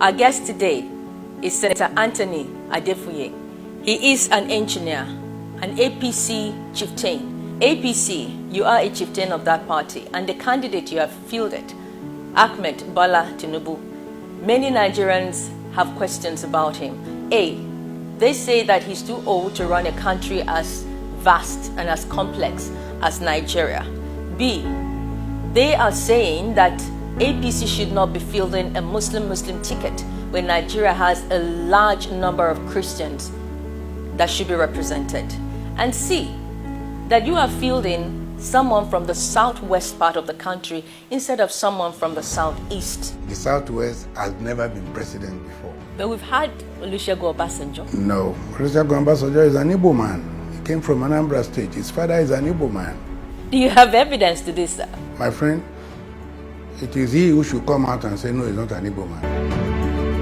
Our guest today is Senator Anthony Adefuye. He is an engineer, an APC chieftain. APC, you are a chieftain of that party, and the candidate you have fielded, Ahmed Bola Tinubu. Many Nigerians have questions about him. A, they say that he's too old to run a country as vast and as complex as Nigeria. B, they are saying that APC should not be fielding a Muslim ticket when Nigeria has a large number of Christians that should be represented. And C, that you are fielding someone from the southwest part of the country instead of someone from the southeast. The southwest has never been president before. But we've had Olusegun Obasanjo. No, Olusegun Obasanjo is an Igbo man. He came from Anambra State. His father is an Igbo man. Do you have evidence to this, sir? My friend, it is he who should come out and say, no, he's not an Igbo man.